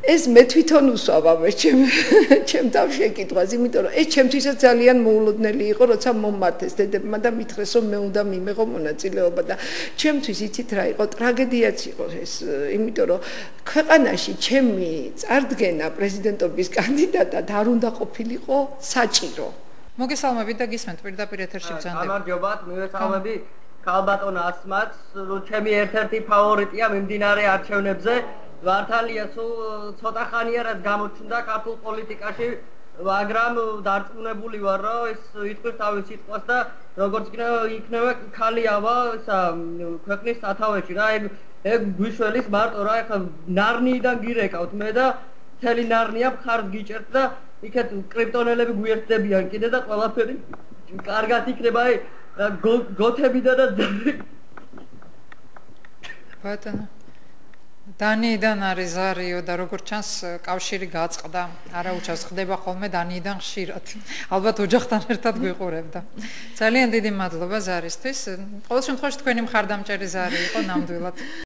ეს მე თვითონ უსვავავ ჩემ თავში ეკითხვას, იმიტომ რომ ეს ჩემთვისაც ძალიან მოულოდნელი იყო, როცა მომმართეს დედებმა და მითხრეს, რომ მე უნდა მიმეღო მონაწილეობა და ჩემთვის იცით რა იყო, ტრაგედიაც იყო ეს, იმიტომ რომ ქვეყანაში ჩემი წარდგენა პრეზიდენტობის კანდიდატად არ უნდა ყოფილიყო საჭირო. მოგესალმებით და გისმენთ პირდაპირ ეთერში ბრძანდება. გამარჯობათ, მივესალმები ქალბატონ ასმაც, ჩემი ერთ-ერთი ფავორიტია მიმდინარე არჩევნებზე. მართალია, სულ ცოტა ხანია რაც გამოჩნდა ქართულ პოლიტიკაში, მაგრამ დარწმუნებული ვარ, რომ ეს იტყვის თავის სიტყვას და როგორც იქნება ქალი ავა ქვეყნის სათავეში რა, ეგ გვიშველის მარტო რა, ეხლა ნარნიიდან გირეკავთ მე და მთელი ნარნია მხარს გიჭერთ და იქეთ კრიპტონელები გვიერთდებიან კიდე და ყველაფერი კარგად იქნება, გოთებიდან და ბატონო დანიიდან არის ზარიო და როგორც ჩანს კავშირი გაწყდა, არაუჩავს ხდება ხოლმე დანიიდან ხშირად. ალბათ ოჯახთან ერთად გვიყურებდა. ძალიან დიდი მადლობა ზარისთვის. ყოველ შემთხვევაში თქვენი მხარდამჭერი ზარი იყო ნამდვილად.